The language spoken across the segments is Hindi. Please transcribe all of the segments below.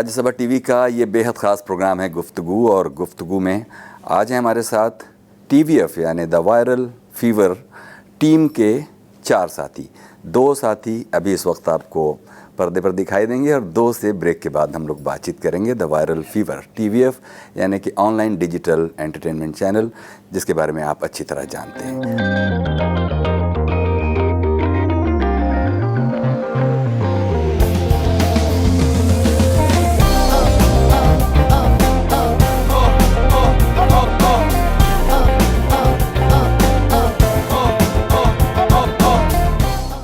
राज्यसभा टीवी का ये बेहद ख़ास प्रोग्राम है गुफ्तगू, और गुफ्तगू में आज हैं हमारे साथ टीवीएफ यानी द वायरल फीवर टीम के 4 साथी। 2 साथी अभी इस वक्त आपको पर्दे पर दिखाई देंगे और 2 से ब्रेक के बाद हम लोग बातचीत करेंगे। द वायरल फीवर टीवीएफ यानी कि ऑनलाइन डिजिटल एंटरटेनमेंट चैनल, जिसके बारे में आप अच्छी तरह जानते हैं।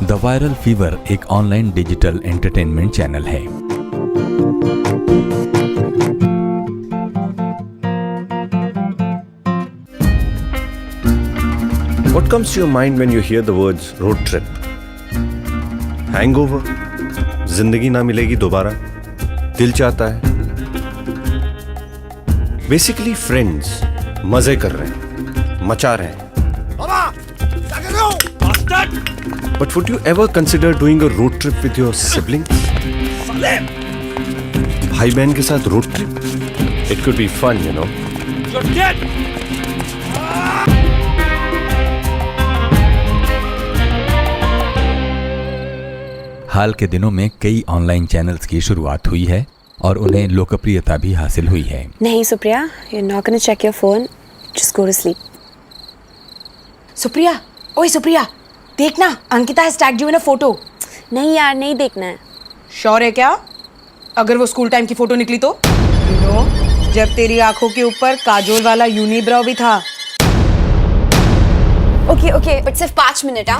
द वायरल फीवर एक ऑनलाइन डिजिटल एंटरटेनमेंट चैनल है। What comes to your mind when you hear the words road trip? Hangover? जिंदगी ना मिलेगी दोबारा? दिल चाहता है? Basically friends मजे कर रहे हैं, मचा रहे हैं। But would you ever consider doing a road trip with your siblings? भाई बहन के साथ road trip? It could be fun, you know. You're dead. हाल के दिनों में कई ऑनलाइन चैनल्स की शुरुआत हुई है और उन्हें लोकप्रियता भी हासिल हुई है। नहीं Supriya, you're not gonna check your phone. Just go to sleep. Supriya, ओए सुप्रिया, देखना Ankita has tagged you in a photo. नहीं यार, नहीं देखना है। श्योर है क्या? अगर वो स्कूल टाइम की फोटो निकली तो? You know, जब तेरी आंखों के ऊपर काजोल वाला यूनिब्रो भी था। ओके, बट सिर्फ 5 मिनट।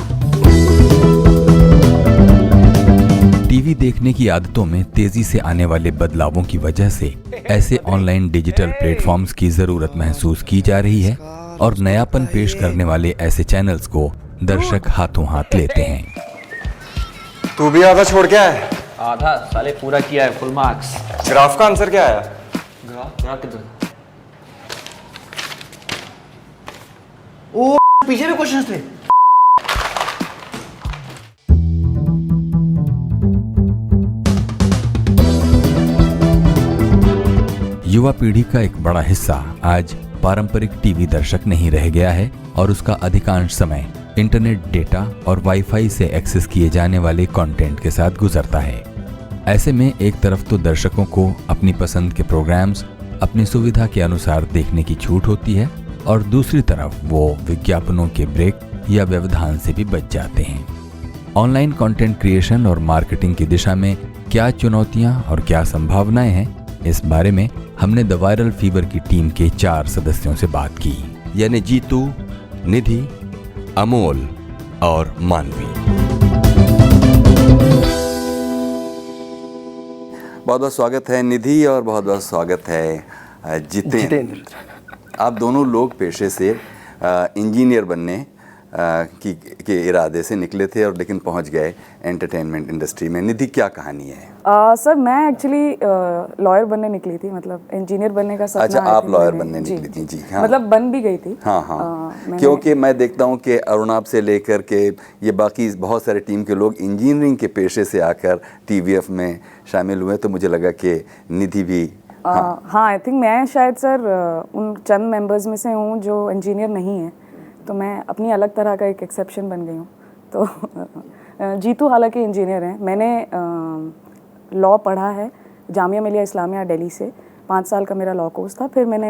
टीवी देखने की आदतों में तेजी से आने वाले बदलावों की वजह से ऐसे ऑनलाइन डिजिटल प्लेटफॉर्म्स की जरूरत महसूस की जा रही है और नयापन पेश करने वाले ऐसे चैनल्स को दर्शक हाथों हाथ लेते हैं। तू भी आधा छोड़ के आया? आधा साले पूरा किया है, फुल मार्क्स। ग्राफ का आंसर क्या आया? ग्राफ किधर? ओ पीछे भी क्वेश्चंस थे। युवा पीढ़ी का एक बड़ा हिस्सा आज पारंपरिक टीवी दर्शक नहीं रह गया है और उसका अधिकांश समय इंटरनेट डेटा और वाईफाई से एक्सेस किए जाने वाले कंटेंट के साथ गुजरता है। ऐसे में एक तरफ तो दर्शकों को अपनी पसंद के प्रोग्राम्स अपनी सुविधा के अनुसार देखने की छूट होती है और दूसरी तरफ वो विज्ञापनों के ब्रेक या व्यवधान से भी बच जाते हैं। ऑनलाइन कंटेंट क्रिएशन और मार्केटिंग की दिशा में क्या चुनौतियां और क्या संभावनाएं हैं, इस बारे में हमने द वायरल फीवर की टीम के 4 सदस्यों से बात की, यानी जीतू, निधि, अमोल और मानवी। बहुत बहुत स्वागत है निधि और बहुत बहुत स्वागत है जितेंद्र। आप दोनों लोग पेशे से इंजीनियर बनने के इरादे से निकले थे और लेकिन पहुंच गए एंटरटेनमेंट इंडस्ट्री में। निधि, क्या कहानी है? सर मैं एक्चुअली लॉयर बनने निकली थी, मतलब इंजीनियर बनने का सपना। अच्छा, आप लॉयर बनने निकली थी? जी हाँ, मतलब बन भी गई थी। हाँ। क्योंकि मैं देखता हूँ कि अरुणाब से लेकर के ये बाकी बहुत सारे टीम के लोग इंजीनियरिंग के पेशे से आकर टीवीएफ में शामिल हुए, तो मुझे लगा कि निधि भी। हाँ, आई थिंक मैं शायद सर उन चंद मेंबर्स में से हूँ जो इंजीनियर नहीं है, तो मैं अपनी अलग तरह का एक एक्सेप्शन बन गई हूँ। तो जीतू हालांकि इंजीनियर हैं। मैंने लॉ पढ़ा है जामिया मिलिया इस्लामिया दिल्ली से। 5 साल का मेरा लॉ कोर्स था। फिर मैंने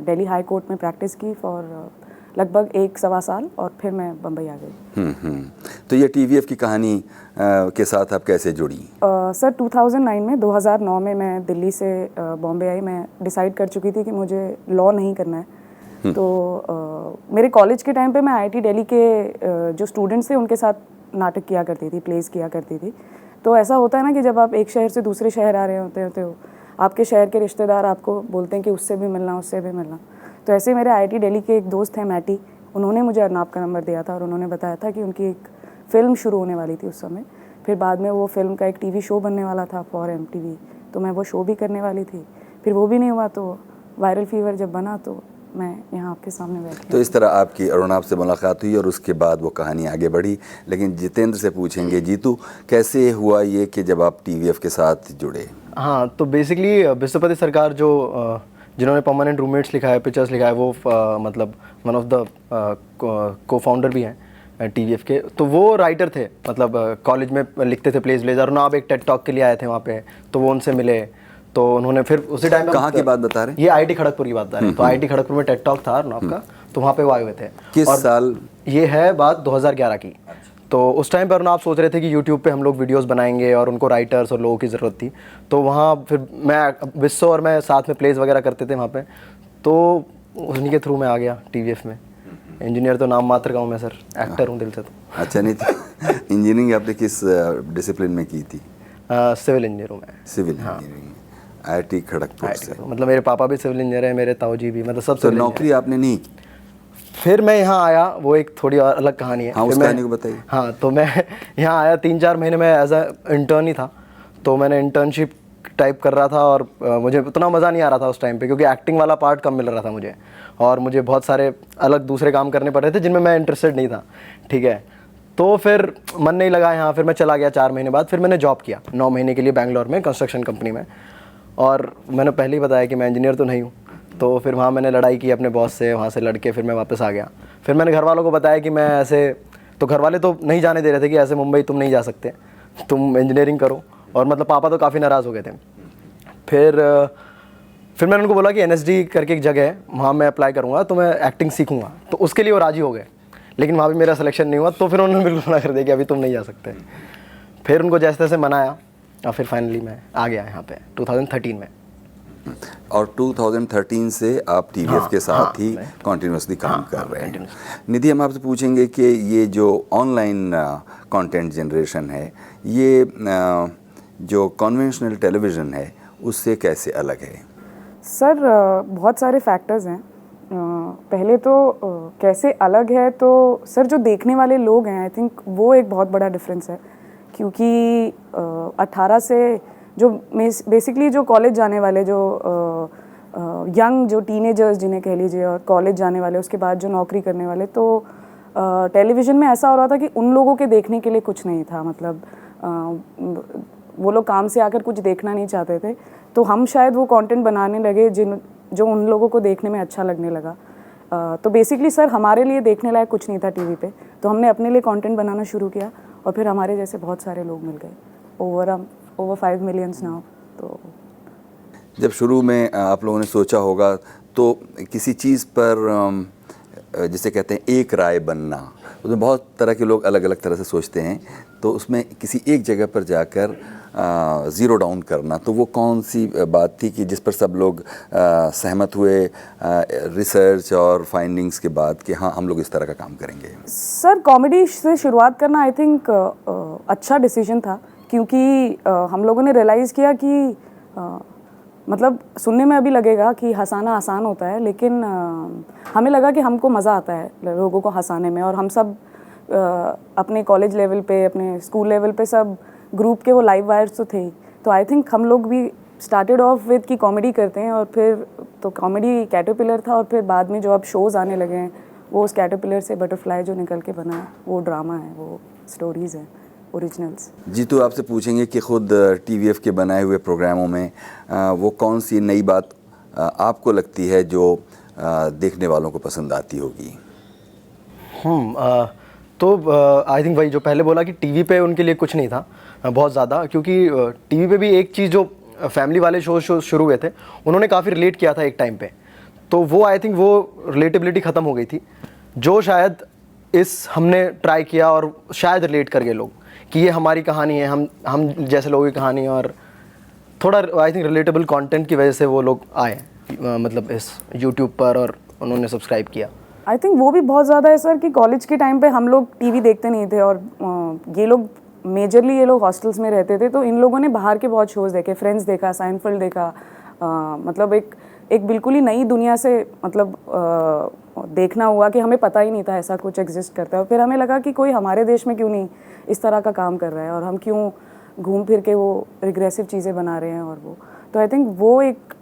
दिल्ली हाई कोर्ट में प्रैक्टिस की फॉर लगभग 1-1.25 साल और फिर मैं बम्बई आ गई। तो ये टीवीएफ की कहानी के साथ आप कैसे जुड़ी? सर 2009 में 2009 में मैं दिल्ली से बॉम्बे आई। मैं डिसाइड कर चुकी थी कि मुझे लॉ नहीं करना है। तो मेरे कॉलेज के टाइम पे मैं आईआईटी दिल्ली के जो स्टूडेंट्स थे उनके साथ नाटक किया करती थी, प्लेस किया करती थी। तो ऐसा होता है ना कि जब आप एक शहर से दूसरे शहर आ रहे होते हैं तो आपके शहर के रिश्तेदार आपको बोलते हैं कि उससे भी मिलना, उससे भी मिलना। तो ऐसे मेरे आईआईटी दिल्ली के एक दोस्त हैं मैटी, उन्होंने मुझे अर्नाब का नंबर दिया था और उन्होंने बताया था कि उनकी एक फ़िल्म शुरू होने वाली थी उस समय। फिर बाद में वो फिल्म का एक टीवी शो बनने वाला था फॉर एमटीवी, तो मैं वो शो भी करने वाली थी। फिर वो भी नहीं हुआ, तो वायरल फीवर जब बना तो मैं यहाँ आपके सामने बैठी। तो इस तरह आपकी अरुणाब से मुलाकात हुई और उसके बाद वो कहानी आगे बढ़ी। लेकिन जितेंद्र से पूछेंगे, जीतू कैसे हुआ ये कि जब आप टीवीएफ के साथ जुड़े? हाँ, तो बेसिकली बिस्वपति सरकार जो जिन्होंने परमानेंट रूममेट्स लिखा है, पिक्चर्स लिखा है, वो मतलब वन ऑफ द को फाउंडर भी हैं TVF के। तो वो राइटर थे, मतलब कॉलेज में लिखते थे प्लेस ब्लेजर, और ना आप एक टेड टॉक के लिए आए थे वहाँ पे, तो वो उनसे मिले। तो उन्होंने फिर उसी टाइम कहाँ की बात बता रहे हैं? ये IIT खड़गपुर की बात बता रहे हैं। तो IIT खड़गपुर में टेड टॉक था अर्नब का, तो वहाँ पे वो आए हुए थे। किस साल? ये है बात 2011 की। तो उस टाइम पर आप सोच रहे थे कि यूट्यूब पे हम लोग वीडियोस बनाएंगे और उनको राइटर्स और लोगों की ज़रूरत थी। तो वहाँ फिर मैं विश्व और मैं साथ में प्लेस वगैरह करते थे वहाँ पे, तो उन्हीं के थ्रू मैं आ गया TVF में। इंजीनियर तो नाम मात्र का हूँ मैं सर, एक्टर हूँ दिल से। तो अच्छा, नहीं थी इंजीनियरिंग आपने किस डिसिप्लिन में की थी? सिविल इंजीनियर हूँ मैं। सिविल इंजीनियरिंग, IIT खड़गपुर से। मतलब मेरे पापा भी सिविल इंजीनियर है, मेरे ताऊ जी भी, मतलब सब तो सिविल नौकरी आपने नहीं की? फिर मैं यहाँ आया, वो एक थोड़ी और अलग कहानी है। हाँ, उस कहानी को बताइए। हाँ, तो मैं यहाँ आया 3-4 महीने में एज अ इंटर्न ही था। तो मैंने इंटर्नशिप टाइप कर रहा था, और मुझे उतना मज़ा नहीं आ रहा था उस टाइम पे, क्योंकि एक्टिंग वाला पार्ट कम मिल रहा था मुझे, और मुझे बहुत सारे अलग दूसरे काम करने पड़ रहे थे जिनमें मैं इंटरेस्टेड नहीं था। ठीक है, तो फिर मन नहीं लगा यहाँ, फिर मैं चला गया 4 महीने बाद। फिर मैंने जॉब किया 9 महीने के लिए बैंगलोर में, कंस्ट्रक्शन कंपनी में। और मैंने पहले ही बताया कि मैं इंजीनियर तो नहीं हूँ। तो फिर वहाँ मैंने लड़ाई की अपने बॉस से, वहाँ से लड़के फिर मैं वापस आ गया। फिर मैंने घर वालों को बताया कि मैं ऐसे, तो घर वाले तो नहीं जाने दे रहे थे कि ऐसे मुंबई तुम नहीं जा सकते, तुम इंजीनियरिंग करो। और मतलब पापा तो काफ़ी नाराज़ हो गए थे। फिर मैंने उनको बोला कि NSD करके एक जगह है, वहाँ मैं अप्लाई करूँगा, तो मैं एक्टिंग सीखूँगा। तो उसके लिए वो राज़ी हो गए, लेकिन वहाँ भी मेरा सिलेक्शन नहीं हुआ। तो फिर उन्होंने बिल्कुल मना कर दिया कि अभी तुम नहीं जा सकते। फिर उनको जैसे तैसे मनाया, और फिर फाइनली मैं आ गया यहाँ पे 2013 में। और 2013 से आप TVF के साथ ही कॉन्टीन्यूसली काम कर रहे हैं। निधि, हम आपसे पूछेंगे कि ये जो ऑनलाइन कंटेंट जनरेशन है, ये जो कन्वेंशनल टेलीविज़न है उससे कैसे अलग है? सर बहुत सारे फैक्टर्स हैं। पहले तो कैसे अलग है, तो सर जो देखने वाले लोग हैं, आई थिंक वो एक बहुत बड़ा डिफरेंस है। क्योंकि 18 से जो बेसिकली जो कॉलेज जाने वाले, जो यंग जो टीनेजर्स जिन्हें कह लीजिए, और कॉलेज जाने वाले, उसके बाद जो नौकरी करने वाले, तो टेलीविज़न में ऐसा हो रहा था कि उन लोगों के देखने के लिए कुछ नहीं था। मतलब वो लोग काम से आकर कुछ देखना नहीं चाहते थे, तो हम शायद वो कंटेंट बनाने लगे जो उन लोगों को देखने में अच्छा लगने लगा। तो बेसिकली सर हमारे लिए देखने लायक कुछ नहीं था टीवी पे, तो हमने अपने लिए कंटेंट बनाना शुरू किया, और फिर हमारे जैसे बहुत सारे लोग मिल गए, ओवर 5 मिलियंस नाउ। तो जब शुरू में आप लोगों ने सोचा होगा, तो किसी चीज़ पर जिसे कहते हैं एक राय बनना, उसमें बहुत तरह के लोग अलग अलग तरह से सोचते हैं, तो उसमें किसी एक जगह पर जाकर ज़ीरो डाउन करना, तो वो कौन सी बात थी कि जिस पर सब लोग सहमत हुए रिसर्च और फाइंडिंग्स के बाद कि हाँ, हम लोग इस तरह का काम करेंगे? सर कॉमेडी से शुरुआत करना आई थिंक अच्छा डिसीजन था, क्योंकि हम लोगों ने रियलाइज़ किया कि मतलब सुनने में अभी लगेगा कि हंसाना आसान होता है, लेकिन हमें लगा कि हमको मज़ा आता है लोगों को हंसाने में। और हम सब अपने कॉलेज लेवल पे, अपने स्कूल लेवल पे सब ग्रुप के वो लाइव वायर्स तो थे ही। तो आई थिंक हम लोग भी स्टार्टेड ऑफ विद कि कॉमेडी करते हैं, और फिर तो कॉमेडी कैटरपिलर था, और फिर बाद में जो अब शोज़ आने लगे हैं, वो उस कैटरपिलर से बटरफ्लाई जो निकल के बना, वो ड्रामा है, वो स्टोरीज़ हैं ओरिजिनल्स। जी, तो आपसे पूछेंगे कि ख़ुद TVF के बनाए हुए प्रोग्रामों में वो कौन सी नई बात आपको लगती है जो देखने वालों को पसंद आती होगी? तो आई थिंक वही जो पहले बोला कि टीवी पे उनके लिए कुछ नहीं था बहुत ज़्यादा, क्योंकि टीवी पे भी एक चीज़ जो फैमिली वाले शो शुरू हुए थे, उन्होंने काफ़ी रिलेट किया था एक टाइम पे। तो वो आई थिंक वो रिलेटेबिलिटी ख़त्म हो गई थी, जो शायद हमने ट्राई किया, और शायद रिलेट कर गए लोग कि ये हमारी कहानी है, हम जैसे लोगों की कहानी है। और थोड़ा आई थिंक रिलेटेबल कंटेंट की वजह से वो लोग आए मतलब इस यूट्यूब पर, और उन्होंने सब्सक्राइब किया। आई थिंक वो भी बहुत ज़्यादा है सर कि कॉलेज के टाइम पे हम लोग टीवी देखते नहीं थे, और ये लोग मेजरली ये लोग हॉस्टल्स में रहते थे, तो इन लोगों ने बाहर के बहुत शोज़ देखे, फ्रेंड्स देखा, साइनफेल्ड देखा, मतलब एक बिल्कुल ही नई दुनिया से मतलब देखना हुआ कि हमें पता ही नहीं था ऐसा कुछ एग्जिस्ट करता है। और फिर हमें लगा कि कोई हमारे देश में क्यों नहीं इस तरह का काम कर रहा है, और हम क्यों घूम फिर के वो रिग्रेसिव चीज़ें बना रहे हैं। और वो तो आई थिंक वो एक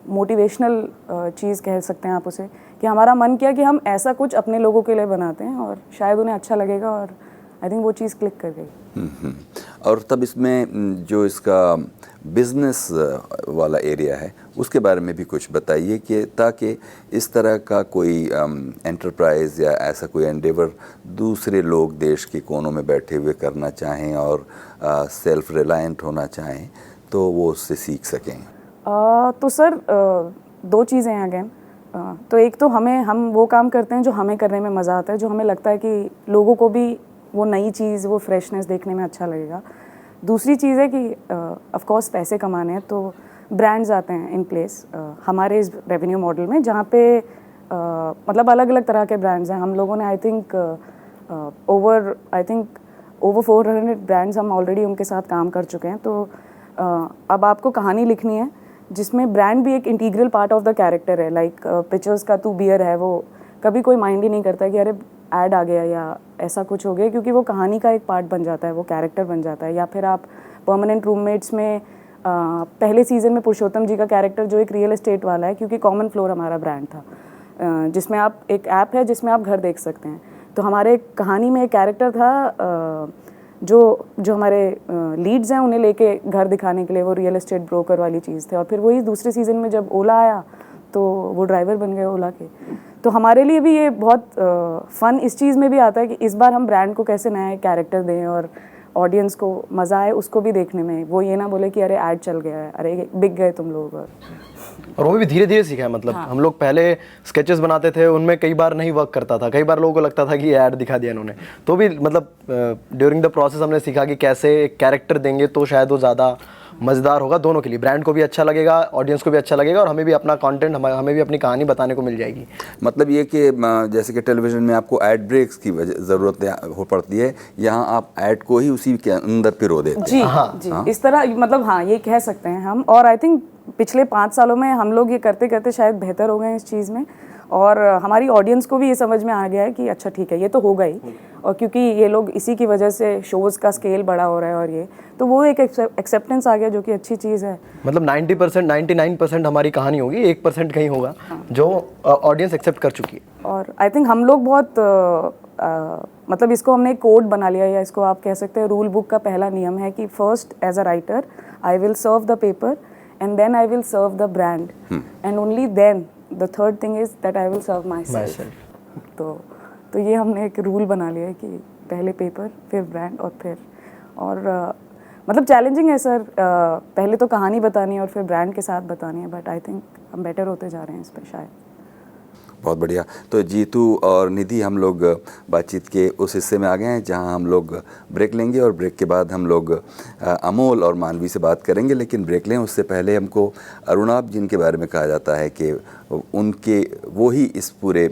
मोटिवेशनल चीज़ कह सकते हैं आप उसे, कि हमारा मन किया कि हम ऐसा कुछ अपने लोगों के लिए बनाते हैं, और शायद उन्हें अच्छा लगेगा, और आई थिंक वो चीज़ क्लिक कर गई। और तब इसमें जो इसका बिजनेस वाला एरिया है उसके बारे में भी कुछ बताइए कि ताकि इस तरह का कोई एंटरप्राइज या ऐसा कोई एंडेवर दूसरे लोग देश के कोनों में बैठे हुए करना चाहें और सेल्फ रिलायंट होना चाहें तो वो उससे सीख सकें। तो सर दो चीज़ें हैं अगेन। तो एक तो हम वो काम करते हैं जो हमें करने में मज़ा आता है, जो हमें लगता है कि लोगों को भी वो नई चीज़, वो फ्रेशनेस देखने में अच्छा लगेगा। दूसरी चीज़ है कि ऑफ कोर्स पैसे कमाने हैं तो ब्रांड्स आते हैं इन प्लेस हमारे इस रेवेन्यू मॉडल में, जहाँ पे मतलब अलग अलग तरह के ब्रांड्स हैं। हम लोगों ने आई थिंक ओवर 400 ब्रांड्स हम ऑलरेडी उनके साथ काम कर चुके हैं। तो अब आपको कहानी लिखनी है जिसमें ब्रांड भी एक integral part of the character है। लाइक पिक्चर्स का तू बियर है, वो कभी कोई माइंड ही नहीं करता कि अरे ऐड आ गया या ऐसा कुछ हो गया, क्योंकि वो कहानी का एक पार्ट बन जाता है, वो कैरेक्टर बन जाता है। या फिर आप परमानेंट रूममेट्स में पहले सीज़न में पुरुषोत्तम जी का कैरेक्टर जो एक रियल एस्टेट वाला है, क्योंकि कॉमन फ्लोर हमारा ब्रांड था, जिसमें आप एक ऐप है जिसमें आप घर देख सकते हैं। तो हमारे कहानी में एक कैरेक्टर था जो हमारे लीड्स हैं उन्हें लेके घर दिखाने के लिए वो रियल एस्टेट ब्रोकर वाली चीज़ थे। और फिर वही दूसरे सीज़न में जब ओला आया तो वो ड्राइवर बन गए ओला के। तो हमारे लिए भी ये बहुत फ़न इस चीज़ में भी आता है कि इस बार हम ब्रांड को कैसे नया कैरेक्टर दें और ऑडियंस को मज़ा आए उसको भी देखने में, वो ये ना बोले कि अरे ऐड चल गया है, अरे बिक गए तुम लोग। और वो भी धीरे धीरे सीखा है। मतलब हम लोग पहले स्केचेस बनाते थे, उनमें कई बार नहीं वर्क करता था, कई बार लोगों को लगता था कि ऐड दिखा दिया इन्होंने। तो भी मतलब ड्यूरिंग द प्रोसेस हमने सीखा कि कैसे एक कैरेक्टर देंगे तो शायद वो ज़्यादा मज़ेदार होगा, दोनों के लिए, ब्रांड को भी अच्छा लगेगा, ऑडियंस को भी अच्छा लगेगा और हमें भी अपना कंटेंट, हमें भी अपनी कहानी बताने को मिल जाएगी। मतलब ये कि जैसे कि टेलीविज़न में आपको ऐड ब्रेक्स की ज़रूरत हो पड़ती है, यहाँ आप ऐड को ही उसी के अंदर पिरो देते हैं। जी हाँ, इस तरह मतलब हाँ ये कह सकते हैं हम। और आई थिंक पिछले 5 सालों में हम लोग ये करते करते शायद बेहतर हो गए हैं इस चीज़ में, और हमारी ऑडियंस को भी ये समझ में आ गया है कि अच्छा ठीक है ये तो होगा ही, और क्योंकि ये लोग इसी की वजह से शोज़ का स्केल बड़ा हो रहा है और ये तो वो एक एक्सेप्टेंस आ गया जो कि अच्छी चीज़ है। मतलब 90% 99% हमारी कहानी होगी, 1% कहीं होगा जो ऑडियंस एक्सेप्ट कर चुकी है। और आई थिंक हम लोग बहुत मतलब इसको हमने एक कोड बना लिया, या इसको आप कह सकते हैं रूल बुक का पहला नियम है कि first as a writer I will serve the paper and then I will serve the brand and only then the third thing is that I will serve myself. तो ये हमने एक रूल बना लिया है कि पहले पेपर फिर ब्रांड और फिर मतलब चैलेंजिंग है सर, पहले तो कहानी बतानी है और फिर ब्रांड के साथ बतानी है, बट आई थिंक हम बेटर होते जा रहे हैं इस पर शायद। बहुत बढ़िया। तो जीतू और निधि, हम लोग बातचीत के उस हिस्से में आ गए हैं जहां हम लोग ब्रेक लेंगे और ब्रेक के बाद हम लोग अमोल और मानवी से बात करेंगे। लेकिन ब्रेक लें उससे पहले हमको अरुणाब जिनके बारे में कहा जाता है कि उनके वो ही इस पूरे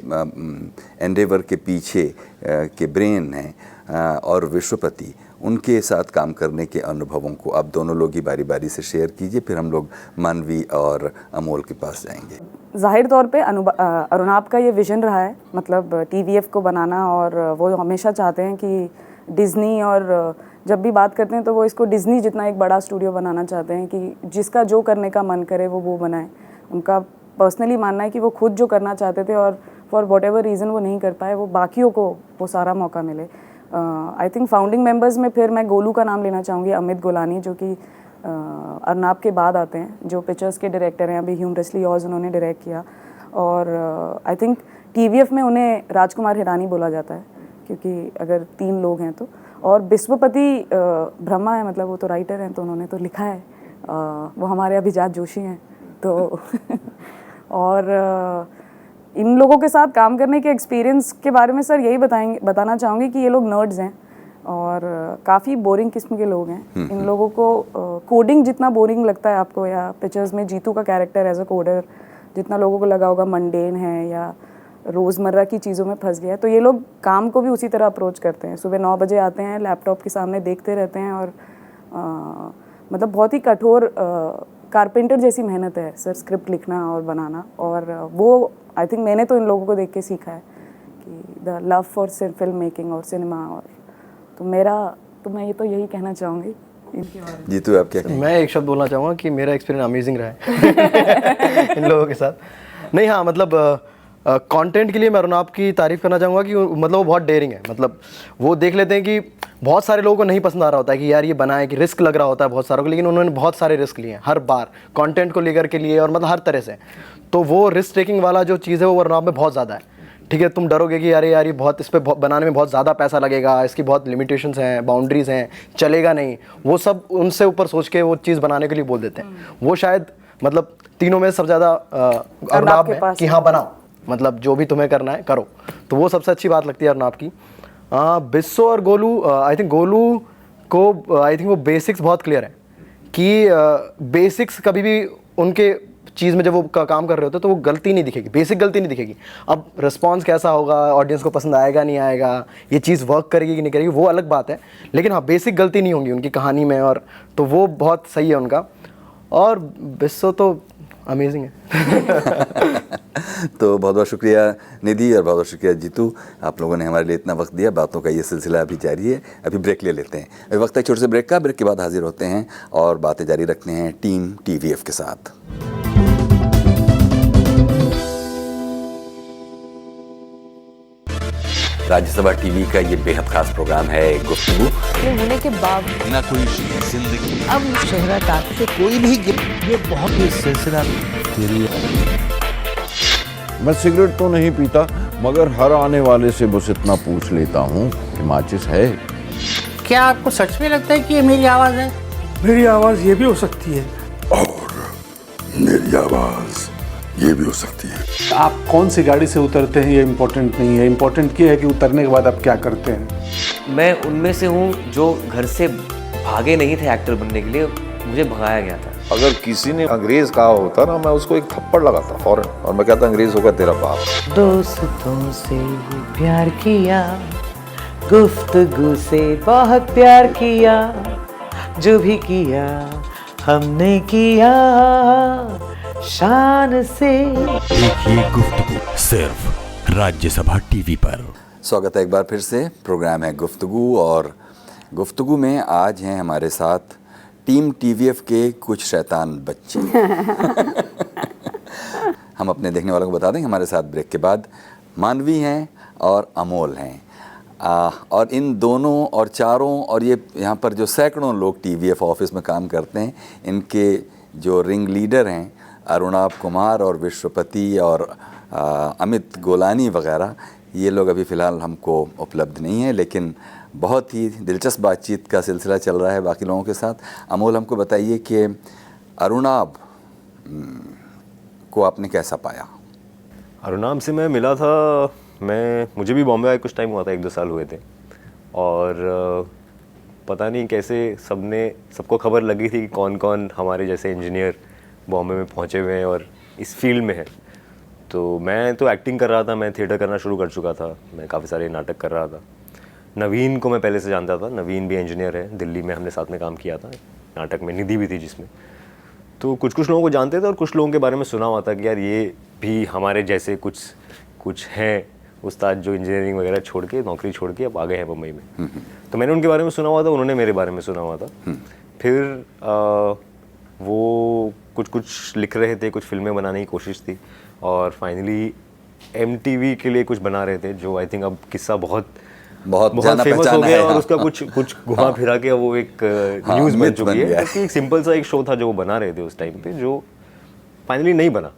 एंडेवर के पीछे के ब्रेन हैं और विश्वपति, उनके साथ काम करने के अनुभवों को आप दोनों लोग ही बारी बारी से शेयर कीजिए, फिर हम लोग मानवी और अमोल के पास जाएंगे। ज़ाहिर तौर पे अरुणाब का ये विज़न रहा है, मतलब TVF को बनाना, और वो हमेशा चाहते हैं कि डिज़नी, और जब भी बात करते हैं तो वो इसको डिज़नी जितना एक बड़ा स्टूडियो बनाना चाहते हैं कि जिसका जो करने का मन करे वो बनाए। उनका पर्सनली मानना है कि वो खुद जो करना चाहते थे और फॉर व्हाटएवर रीज़न वो नहीं कर पाए, वो बाकियों को वो सारा मौका मिले। आई थिंक फाउंडिंग मेंबर्स में फिर मैं गोलू का नाम लेना चाहूँगी, अमित गोलानी, जो कि अरुणाब के बाद आते हैं, जो पिक्चर्स के डायरेक्टर हैं। अभी ह्यूमरसली ऑज उन्होंने डायरेक्ट किया, और आई थिंक TVF में उन्हें राजकुमार हिरानी बोला जाता है क्योंकि अगर 3 लोग हैं तो। और विश्वपति ब्रह्मा है, मतलब वो तो राइटर हैं, तो उन्होंने तो लिखा है, वो हमारे अभिजात जोशी हैं तो और इन लोगों के साथ काम करने के एक्सपीरियंस के बारे में सर यही बताना चाहूँगी कि ये लोग नर्ड्स हैं और काफ़ी बोरिंग किस्म के लोग हैं। इन लोगों को कोडिंग जितना बोरिंग लगता है आपको, या पिक्चर्स में जीतू का कैरेक्टर एज अ कोडर जितना लोगों को लगा होगा मंडेन है या रोज़मर्रा की चीज़ों में फंस गया है, तो ये लोग काम को भी उसी तरह अप्रोच करते हैं। सुबह 9 बजे आते हैं, लैपटॉप के सामने देखते रहते हैं, और मतलब बहुत ही कठोर कारपेंटर जैसी मेहनत है सर, स्क्रिप्ट लिखना और बनाना। और वो आई थिंक मैंने तो इन लोगों को देख के सीखा है कि the love for film making और सिनेमा। और तो मैं ये तो यही कहना चाहूँगी इनके बारे में। जीतू आप क्या कहेंगे? मैं एक शब्द बोलना चाहूँगा कि मेरा एक्सपीरियंस अमेजिंग रहा है इन लोगों के साथ। नहीं हाँ, मतलब कंटेंट के लिए मैं अरुणाब की तारीफ़ करना चाहूँगा कि मतलब वो बहुत डेयरिंग है। मतलब वो देख लेते हैं कि बहुत सारे लोगों को नहीं पसंद आ रहा होता है कि यार ये बनाए, कि रिस्क लग रहा होता है बहुत सारों को, लेकिन उन्होंने बहुत सारे रिस्क लिए हैं हर बार कंटेंट को लेकर के लिए, और मतलब हर तरह से। तो वो रिस्क टेकिंग वाला जो चीज़ है वो अरुणाब में बहुत ज़्यादा है। ठीक है, तुम डरोगे कि यार ये बहुत इस पर बनाने में बहुत ज़्यादा पैसा लगेगा, इसकी बहुत लिमिटेशंस हैं, बाउंड्रीज़ हैं, चलेगा नहीं, वो सब उनसे ऊपर सोच के वो चीज़ बनाने के लिए बोल देते हैं। वो शायद मतलब तीनों में सबसे ज़्यादा अरुणाब है कि हाँ बनाओ, मतलब जो भी तुम्हें करना है करो। तो वो सबसे अच्छी बात लगती है अरुणाब की। बिस्सो और गोलू, आई थिंक गोलू को आई थिंक वो बेसिक्स बहुत क्लियर है कि बेसिक्स कभी भी उनके चीज़ में जब वो काम कर रहे होते हैं तो वो गलती नहीं दिखेगी, बेसिक गलती नहीं दिखेगी। अब रिस्पॉन्स कैसा होगा, ऑडियंस को पसंद आएगा नहीं आएगा, ये चीज़ वर्क करेगी कि नहीं करेगी, वो अलग बात है, लेकिन हाँ बेसिक गलती नहीं होंगी उनकी कहानी में, और तो वो बहुत सही है उनका। और बिस्सो तो अमेजिंग है। तो बहुत बहुत शुक्रिया निधि और बहुत बहुत शुक्रिया जीतू, आप लोगों ने हमारे लिए इतना वक्त दिया। बातों का ये सिलसिला अभी जारी है, अभी ब्रेक ले लेते हैं। अभी वक्त है छोटे से ब्रेक का, ब्रेक के बाद हाजिर होते हैं और बातें जारी रखते हैं टीम TVF के साथ। राज्यसभा टीवी का ये बेहद खास प्रोग्राम है गुफ्तगू। होने के बावजूद ना कोई जिंदगी अब शहरा टाक से कोई नहीं ये बहुत ही सिलसिला मैं सिगरेट तो नहीं पीता, मगर हर आने वाले से बस इतना पूछ लेता हूँ कि माचिस है। क्या आपको सच में लगता है कि ये मेरी आवाज़ है? मेरी आवाज़ ये भी हो सकती है, और मेरी आवाज ये भी हो सकती है। आप कौन सी गाड़ी से उतरते हैं ये इम्पोर्टेंट नहीं है, इम्पोर्टेंट ये है कि उतरने के बाद आप क्या करते हैं। मैं उनमें से हूँ जो घर से भागे नहीं थे एक्टर बनने के लिए, मुझे भगाया गया था। अगर किसी ने अंग्रेज कहा होता ना, मैं उसको एक थप्पड़ लगाता फौरन, और मैं कहता अंग्रेज होगा तेरा बाप। दोस्तों से प्यार किया, गुफ्तगू से बहुत प्यार किया, जो भी किया हमने किया शान से। देखिए गुफ्तगू सिर्फ राज्यसभा टीवी पर। स्वागत है एक बार फिर से, प्रोग्राम है गुफ्तगू और गुफ्तगू में आज हैं हमारे साथ टीम TVF के कुछ शैतान बच्चे। हम अपने देखने वालों को बता दें हमारे साथ ब्रेक के बाद मानवी हैं और अमोल हैं, और इन दोनों और चारों और ये यहाँ पर जो सैकड़ों लोग TVF ऑफिस में काम करते हैं, इनके जो रिंग लीडर हैं अरुणाब कुमार और विश्वपति और अमित गोलानी वगैरह, ये लोग अभी फ़िलहाल हमको उपलब्ध नहीं है, लेकिन बहुत ही दिलचस्प बातचीत का सिलसिला चल रहा है बाकी लोगों के साथ। अमोल, हमको बताइए कि अरुणाब को आपने कैसा पाया? अरुणाब से मैं मिला था, मुझे भी बॉम्बे आए कुछ टाइम हुआ था, 1-2 साल हुए थे, और पता नहीं कैसे सबको खबर लगी थी कि कौन कौन हमारे जैसे इंजीनियर बॉम्बे में पहुँचे हुए हैं और इस फील्ड में है। तो मैं तो एक्टिंग कर रहा था, मैं थिएटर करना शुरू कर चुका था, मैं काफ़ी सारे नाटक कर रहा था। नवीन को मैं पहले से जानता था, नवीन भी इंजीनियर है, दिल्ली में हमने साथ में काम किया था, नाटक में निधि भी थी जिसमें। तो कुछ लोगों को जानते थे और कुछ लोगों के बारे में सुना हुआ था कि यार ये भी हमारे जैसे कुछ हैं उस्ताद जो इंजीनियरिंग वगैरह छोड़ के, नौकरी छोड़ के अब आ गए हैं मुंबई में। तो मैंने उनके बारे में सुना हुआ था, उन्होंने मेरे बारे में सुना हुआ था। फिर वो कुछ लिख रहे थे, कुछ फिल्में बनाने की कोशिश थी, और फाइनली MTV के लिए कुछ बना रहे थे, जो आई थिंक अब किस्सा बहुत फेमस हो गया, और उसका कुछ घुमा फिरा के वो एक न्यूज़ बन चुकी है। एक सिंपल सा एक शो था जो वो बना रहे थे उस टाइम पे, जो फाइनली नहीं बना।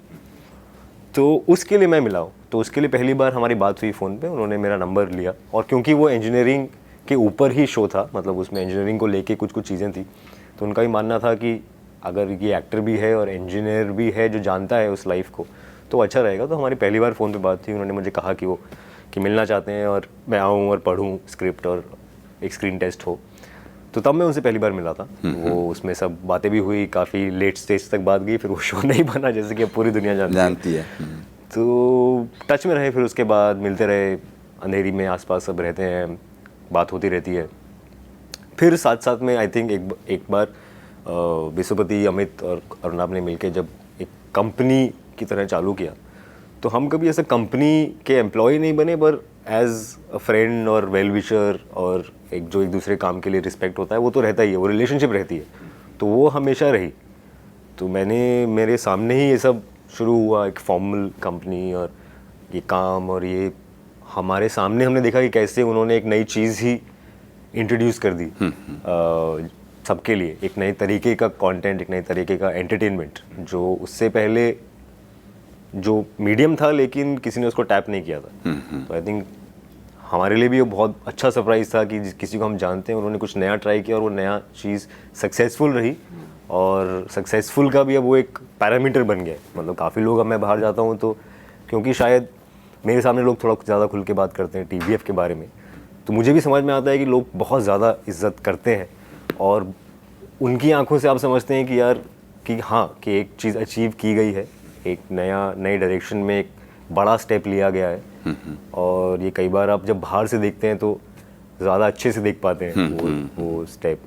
तो उसके लिए मैं मिला हूँ, तो उसके लिए पहली बार हमारी बात हुई फ़ोन पे, उन्होंने मेरा नंबर लिया, और क्योंकि वो इंजीनियरिंग के ऊपर ही शो था, मतलब उसमें इंजीनियरिंग को लेके कुछ चीज़ें थी, तो उनका ही मानना था कि अगर ये एक्टर भी है और इंजीनियर भी है जो जानता है उस लाइफ को, तो अच्छा रहेगा। तो हमारी पहली बार फ़ोन पे बात थी, उन्होंने मुझे कहा कि मिलना चाहते हैं और मैं आऊँ और पढ़ूँ स्क्रिप्ट और एक स्क्रीन टेस्ट हो। तो तब मैं उनसे पहली बार मिला था। वो उसमें सब बातें भी हुई, काफ़ी लेट स्टेज तक बात गई, फिर वो शो नहीं बना जैसे कि अब पूरी दुनिया जानती है। तो टच में रहे, फिर उसके बाद मिलते रहे, अंधेरी में आसपास सब रहते हैं, बात होती रहती है। फिर साथ साथ में आई थिंक एक बार विश्वपति, अमित और अरुणाब ने मिलकर जब एक कंपनी की तरह चालू किया, तो हम कभी ऐसे कंपनी के एम्प्लॉय नहीं बने, पर एज अ फ्रेंड और वेल विशर, और एक दूसरे काम के लिए रिस्पेक्ट होता है वो तो रहता ही है, वो रिलेशनशिप रहती है, तो वो हमेशा रही। तो मेरे सामने ही ये सब शुरू हुआ, एक फॉर्मल कंपनी, और ये काम और ये हमारे सामने हमने देखा कि कैसे उन्होंने एक नई चीज़ ही इंट्रोड्यूस कर दी सबके लिए, एक नए तरीके का कंटेंट, एक नए तरीके का एंटरटेनमेंट, जो उससे पहले जो मीडियम था लेकिन किसी ने उसको टैप नहीं किया था। तो आई थिंक हमारे लिए भी वो बहुत अच्छा सरप्राइज़ था कि किसी को हम जानते हैं उन्होंने कुछ नया ट्राई किया और वो नया चीज़ सक्सेसफुल रही, और सक्सेसफुल का भी अब वो एक पैरामीटर बन गया। मतलब काफ़ी लोग, अब मैं बाहर जाता हूँ तो क्योंकि शायद मेरे सामने लोग थोड़ा ज़्यादा खुल के बात करते हैं TVF के बारे में, तो मुझे भी समझ में आता है कि लोग बहुत ज़्यादा इज्जत करते हैं और उनकी आंखों से आप समझते हैं कि यार कि हाँ, कि एक चीज़ अचीव की गई है, एक नए डायरेक्शन में एक बड़ा स्टेप लिया गया है। और ये कई बार आप जब बाहर से देखते हैं तो ज़्यादा अच्छे से देख पाते हैं वो स्टेप।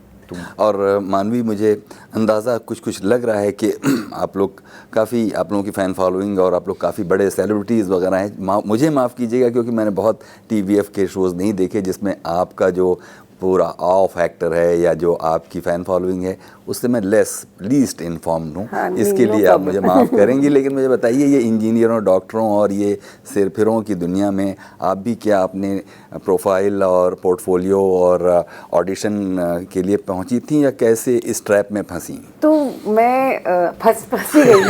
और मानवी, मुझे अंदाज़ा कुछ लग रहा है कि आप लोगों की फ़ैन फॉलोइंग और आप लोग काफ़ी बड़े सेलिब्रिटीज़ वगैरह हैं। मुझे माफ़ कीजिएगा क्योंकि मैंने बहुत TVF के शोज़ नहीं देखे जिसमें आपका जो पूरा ऑफ एक्टर है या जो आपकी फ़ैन फॉलोइंग है उससे मैं लीस्ट इन्फॉर्म्ड हूँ। हाँ, इसके लिए आप मुझे माफ़ करेंगी। लेकिन मुझे बताइए, ये इंजीनियरों, डॉक्टरों और ये सिरफिरों की दुनिया में आप भी क्या अपने प्रोफाइल और पोर्टफोलियो और ऑडिशन के लिए पहुँची थी या कैसे इस ट्रैप में फंसी? तो मैं फंसी गई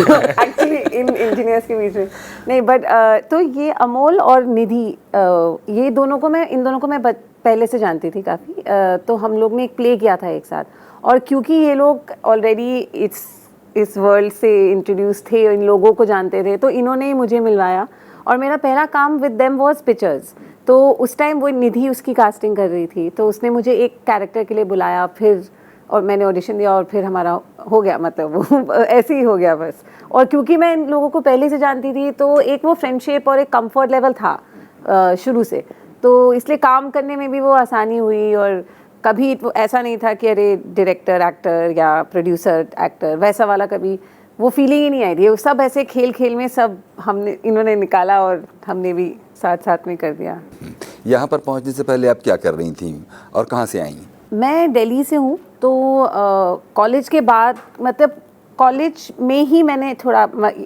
एक्चुअली इन इंजीनियर्स के बीच में नहीं, बट तो ये अमोल और निधि, ये इन दोनों को मैं पहले से जानती थी काफ़ी। तो हम लोग ने एक प्ले किया था एक साथ, और क्योंकि ये लोग ऑलरेडी इस वर्ल्ड से इंट्रोड्यूस थे, इन लोगों को जानते थे, तो इन्होंने ही मुझे मिलवाया और मेरा पहला काम विद देम वाज पिक्चर्स। तो उस टाइम वो निधि उसकी कास्टिंग कर रही थी, तो उसने मुझे एक कैरेक्टर के लिए बुलाया, फिर और मैंने ऑडिशन दिया और फिर हमारा हो गया, मतलब वो ऐसे ही हो गया बस। और क्योंकि मैं इन लोगों को पहले से जानती थी तो एक वो फ्रेंडशिप और एक कंफर्ट लेवल था शुरू से, तो इसलिए काम करने में भी वो आसानी हुई। और कभी ऐसा नहीं था कि अरे डायरेक्टर एक्टर या प्रोड्यूसर एक्टर, वैसा वाला कभी वो फीलिंग ही नहीं आई थी। वो सब ऐसे खेल में सब इन्होंने निकाला और हमने भी साथ में कर दिया। यहाँ पर पहुँचने से पहले आप क्या कर रही थी और कहाँ से आई? मैं दिल्ली से हूँ, तो कॉलेज के बाद, मतलब कॉलेज में ही मैंने थोड़ा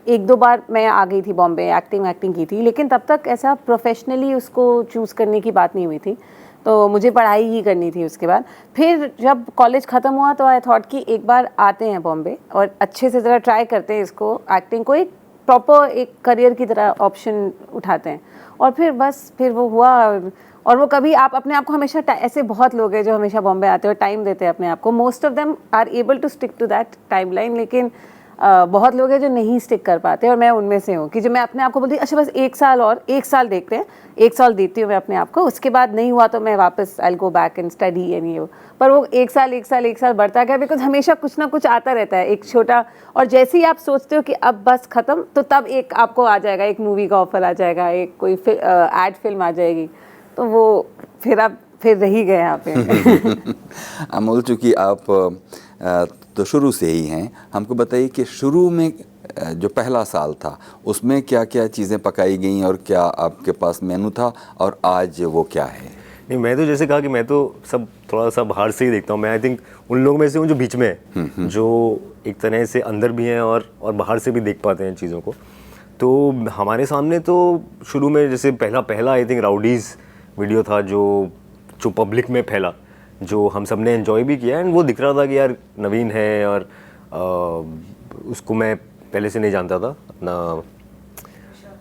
1-2 बार मैं आ गई थी बॉम्बे, एक्टिंग की थी, लेकिन तब तक ऐसा प्रोफेशनली उसको चूज़ करने की बात नहीं हुई थी, तो मुझे पढ़ाई ही करनी थी उसके बाद। फिर जब कॉलेज ख़त्म हुआ तो आई थॉट कि एक बार आते हैं बॉम्बे और अच्छे से ज़रा ट्राई करते हैं इसको, एक्टिंग को एक प्रॉपर एक करियर की तरह ऑप्शन उठाते हैं। और फिर वो हुआ। और वो कभी आप अपने आप को हमेशा, ऐसे बहुत लोग हैं जो हमेशा बॉम्बे आते हैं और टाइम देते हैं अपने आप को, most of them are able to stick to that timeline, लेकिन बहुत लोग हैं जो नहीं स्टिक कर पाते, और मैं उनमें से हूँ कि जो मैं अपने आप को बोलती अच्छा बस 1 साल देखते हैं, 1 साल देती हूँ मैं अपने आप को, उसके बाद नहीं हुआ तो मैं वापस I will go back and study and ये। पर वो 1 साल बढ़ता गया, बिकॉज हमेशा कुछ ना कुछ आता रहता है एक छोटा, और जैसे ही आप सोचते हो कि अब बस खत्म, तो तब एक आपको आ जाएगा, एक मूवी का ऑफर आ जाएगा, एक कोई एड फिल्म आ जाएगी, तो वो फिर आप रही गए यहाँ पे। अमोल, चूँकि आप तो शुरू से ही हैं, हमको बताइए कि शुरू में जो पहला साल था उसमें क्या क्या चीज़ें पकाई गई और क्या आपके पास मेनू था, और आज वो क्या है? नहीं, मैं तो जैसे कहा कि मैं तो सब थोड़ा सा बाहर से ही देखता हूँ। मैं आई थिंक उन लोगों में से हूँ जो बीच में है, जो एक तरह से अंदर भी हैं और बाहर से भी देख पाते हैं चीज़ों को। तो हमारे सामने तो शुरू में जैसे पहला आई थिंक राउडीज़ वीडियो था जो पब्लिक में फैला, जो हम सब ने एंजॉय भी किया, एंड वो दिख रहा था कि यार नवीन है, और उसको मैं पहले से नहीं जानता था, अपना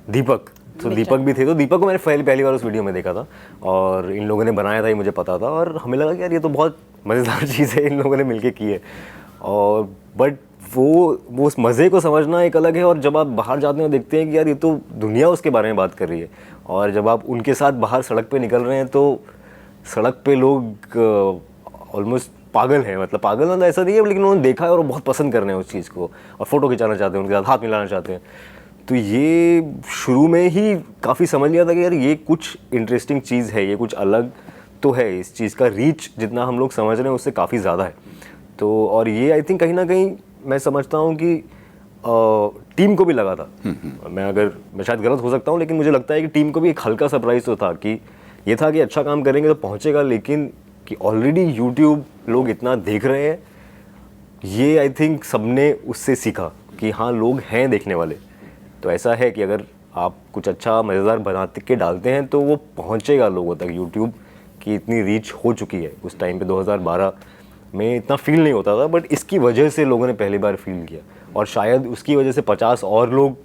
दीपक, तो दीपक भी थे, तो दीपक को मैंने पहली बार उस वीडियो में देखा था और इन लोगों ने बनाया था, ये मुझे पता था, और हमें लगा कि यार ये तो बहुत मज़ेदार चीज़ है, इन लोगों ने मिलके की है। और बट वो उस मज़े को समझना एक अलग है, और जब आप बाहर जाते हैं और देखते हैं कि यार ये तो दुनिया उसके बारे में बात कर रही है, और जब आप उनके साथ बाहर सड़क पे निकल रहे हैं तो सड़क पे लोग ऑलमोस्ट पागल हैं, मतलब पागल मतलब ऐसा नहीं है, लेकिन उन्होंने देखा है और वो बहुत पसंद कर रहे हैं उस चीज़ को, और फ़ोटो खिंचाना चाहते हैं, उनके साथ हाथ मिलाना चाहते हैं। तो ये शुरू में ही काफ़ी समझ लिया था कि यार ये कुछ इंटरेस्टिंग चीज़ है, ये कुछ अलग तो है, इस चीज़ का रीच जितना हम लोग समझ रहे हैं उससे काफ़ी ज़्यादा है। तो और ये आई थिंक कहीं ना कहीं मैं समझता हूँ कि टीम को भी लगा था, मैं शायद गलत हो सकता हूँ, लेकिन मुझे लगता है कि टीम को भी एक हल्का सरप्राइज़ तो था कि ये था कि अच्छा काम करेंगे तो पहुँचेगा, लेकिन कि ऑलरेडी यूट्यूब लोग इतना देख रहे हैं, ये आई थिंक सबने उससे सीखा कि हाँ लोग हैं देखने वाले। तो ऐसा है कि अगर आप कुछ अच्छा मज़ेदार बनाते के डालते हैं तो वो पहुंचेगा लोगों तक। यूट्यूब की इतनी रीच हो चुकी है, उस टाइम पे 2012 में इतना फील नहीं होता था, बट इसकी वजह से लोगों ने पहली बार फील किया, और शायद उसकी वजह से 50 और लोग